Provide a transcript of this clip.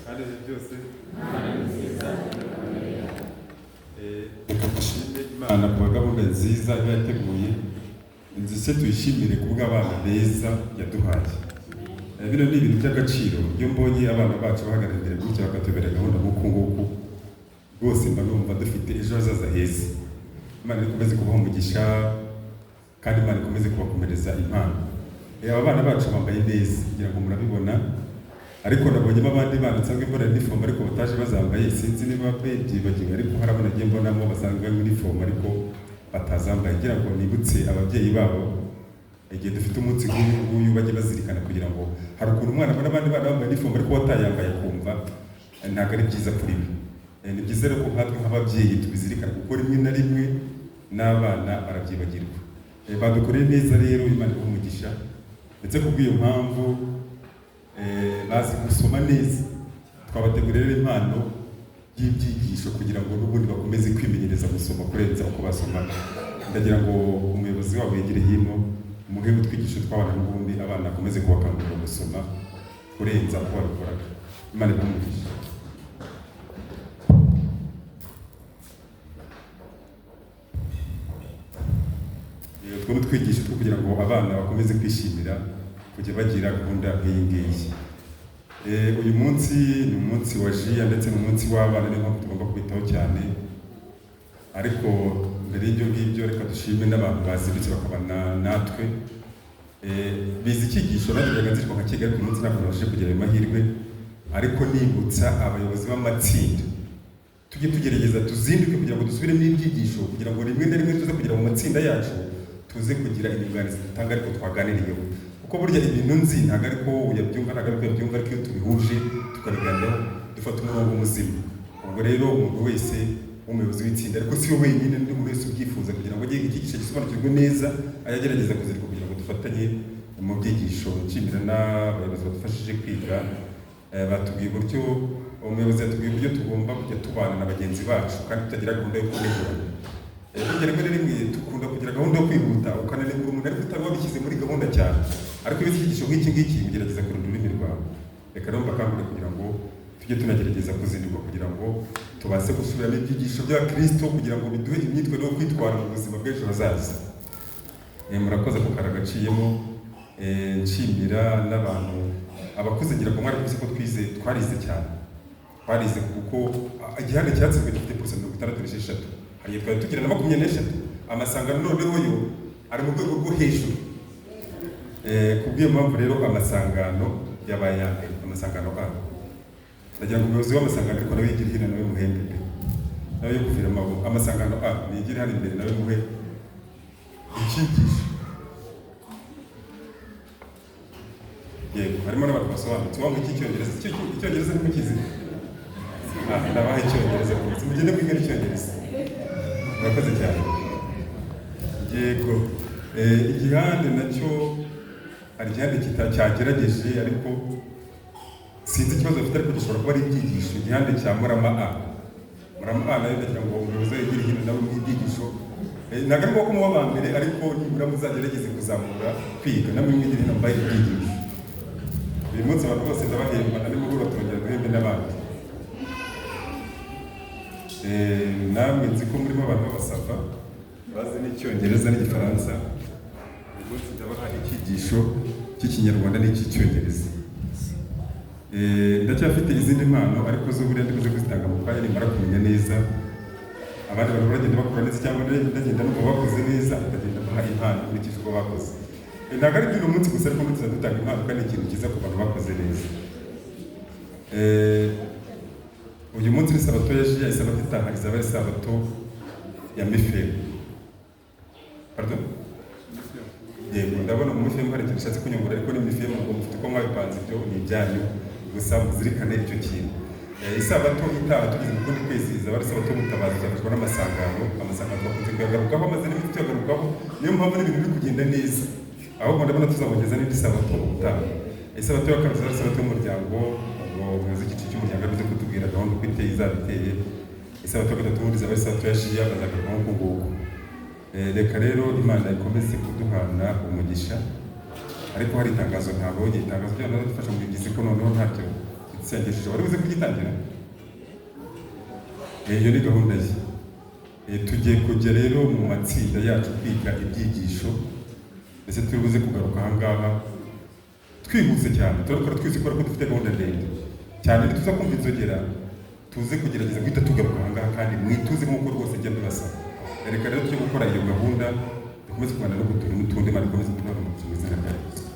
kandi byose dushime Imana ku gahunda nziza yateguye ndetse tuyishimire kubw'abana beza yaduhaye. Bino ni ibintu by'agaciro. Iyo mbonye abana bacu bahagarara imbere gutya bakatubera gahunda nk'uku nguku, rwose mba numva dufite ejo hazaza heza. Imana ikomeze kubaha umugisha kandi Imana ikomeze kubakomereza impano. Aba bana bacu bambaye neza kugira ngo murabibona, ariko nabonyemo abandi bana nsanga mbona uniform ariko bataje bazambaye, sinzi niba byibagiwe, ariko hari abana nagiye mbonamo basanga uniform ariko batazambaye. Ngira ngo nibutse ababyeyi babo igihe dufite umunsi nk'uyu bajye bazirikana, kugira ngo hari ukuntu umwana abona abandi bana bambaye uniform ariko watayambaye kumva ntabwo ari byiza kuri we. Ni byiza rero ko nkatwe nk'ababyeyi tubizirikana, kuko rimwe na rimwe n'abana barabyibagirwa. Badukoreye neza rero, Imana ibahe umugisha. Ndetse kubw'iyo mpamvu bazi gusoma neza, twabategurira rero impano y'ibyigisho kugira ngo n'ubundi bakomeze kwimenyereza gusoma kurenza uko basomaga. Ndagira ngo umuyobozi wabo yegere hino umuhe utwigisho tw'abana, n'ubundi abana akomeze kubakangurira gusoma kurenza uko babikoraga. Imana ibahe umugisha. Utwo twigisho two kugira ngo abana bakomeze kwishimira kujya bagira gahunda nk'iyi ngiyi. Uyu munsi ni umunsi wa jiya ndetse n'umunsi w'abana, niyo mpamvu tugomba kubitaho cyane. Ariko mbere y'ibyo ngibyo reka dushime n'abantu bazindutse bakabana natwe. Bizi icyigisho nagiraga nzirwa nka Kigali, uyu munsi ntabwo nabashije kugira ayo mahirwe, ariko nibutsa abayobozi b'amatsinda tujye tugerageza tuzinduke kugira ngo dusubiremo ibyigisho, kugira ngo rimwe na rimwe tuze kugira mu matsinda yacu tuze kugira inyunganizi dutanga ariko twaganiriyeho, kuko burya ibintu nzi ntabwo ariko uyabyumva, ntabwo ariko uyabyumva, ariko iyo tubihuje tukabiganiraho dufata umurongo muzima. Ubwo rero umuntu wese w'umuyobozi w'itsinda, ariko si we wenyine, n'undi muntu wese ubyifuza kugira ngo ajye icyigisho gisobanukirwe neza, ayagerageza kuzirika kugira ngo dufatanye mu byigisho. Nshimira n'abayobozi badufashije kwiga, batubwiye uburyo, umuyobozi yatubwiye uburyo tugomba kujya tubana na bagenzi bacu kandi tutagira gahunda yo kunegurana. Rimwe na rimwe dukunda kugira gahunda yo kwihuta ukananegura umuntu ariko utaba wabishyize muri gahunda cyane, ariko iyo icyigisho nk'iki ngiki ugerageza kurinda ururimi rwawe. Reka rero mbakangurire kugira ngo tujye tunagerageza kuzinduka kugira ngo tubashe gusubiramo ibyigisho bya Kristo, kugira ngo biduhe imyitwarire yo kwitwara mu buzima bw'ejo hazaza. Murakoze ku kara gaciyemo. Nshimira n'abantu abakuze, ngira ngo mwari ko twarize cyane, twarize kuko igihande cyatsinzwe gifite %66. Hari twari tugira na 26. Amasangano noneho yo ari mu rwego rwo hejuru. Kubw'iyo mpamvu rero amasangano yabaye amasangano abo. Ndagira ngo umuyobozi w'amasangano ariko nawe yigira hino nawe muhembe pe, nawe yo kuvira amaboko. Amasangano nigire hano imbere nawe muhe icyigisho. Yego, harimo n'abantu basobanutse. Wanga iki Cyongereza? Icyongereza ni mukizi? Ndabaha Icyongereza rwose, mugende kwiga Icyongereza. Murakoze cyane. Yego, igihande nacyo hari igihande cyagerageje, ariko sinzi ikibazo afite, ariko gishobora kuba ari ibyigisho. Igihande cya Murama A. Murama A nayo ndagira ngo umuyobozi yegere hino nawe mwibyigisho. Ntabwo ari ngombwa muba aba mbere, ariko nibura muzagerageze kuzamura kwiga, namwe mwigire hino mbaye ibyigisho. Uyu munsi abantu bose ndabahemba, na nimugoroba turongera duhembe n'abandi. Namwe nzi ko murimo abantu b'abasava bazi n'Icyongereza n'Igifaransa. Uyu munsi ndabaha icyigisho cy'Ikinyarwanda n'Icyongereza. Ndacyafite izindi mpano, ariko zo buriya ndikuze kuzitanga mu kanya nimara kumenya neza. Abandi bantu baragenda bakora neza, cyangwa ndagenda numva bakoze neza, ndagenda baha impano nkurikije uko bakoze. Ntabwo ari by'uno munsi gusa, ariko munsi dutanga impano kandi ikintu cyiza ku bantu bakoze neza. Uyu munsi ni Sabato ya jiya, Isabato itaha izaba ari Sabato ya Mifemu. Pardon? Yego, ndabona mu Mifemu hari ikintu nshatse kunyungura, ariko ni Mifemu ngo mufite uko mwabipanze, ibyo ni ibyanyu, gusa muzirikane icyo kintu. Isabato itaha tugeze mu kundi kwezi izaba ari Sabato y'ubutabazi, izafashwa n'amasangano. Amasangano twakunze kuyagarukaho, amaze n'iminsi tuyagarukaho, niyo mpamvu n'ibintu biri kugenda neza. Ahubwo ndabona tuzabongeza n'indi Sabato ubutaha. Isabato ya kabiri izaba ari Sabato y'umuryango, umuyobozi w'igice cy'umuryango abize kutubwira gahunda uko iteye izaba iteye. Isabato ya gatatu izaba ari Sabato ya jiya, bazagaruka nk'uko nguko. Reka rero Imana ikomeze kuduhana umugisha. Ariko hari itangazo ntabonye, itangazo ry'abantu badufasha mu byizi ko noneho ntacyo isengesho wari uzi kugitangira. Iyo ni gahunda ye. Tugiye kujya rero mu matsinda yacu kwiga ibyigisho, ndetse turi buze kugaruka ahangaha twihuse cyane, turakora twese kubera ko dufite gahunda ndende cyane, ntituza kumva inzogera, tuze kugerageza guhita tugaruka ahangaha kandi mwituze nk'uko rwose njya mbibasaba. Reka rero tujye gukora iyo gahunda, dukomeze kuganira no gutura n'utundi, mari dukomeze kuganira mu buzima bwacu.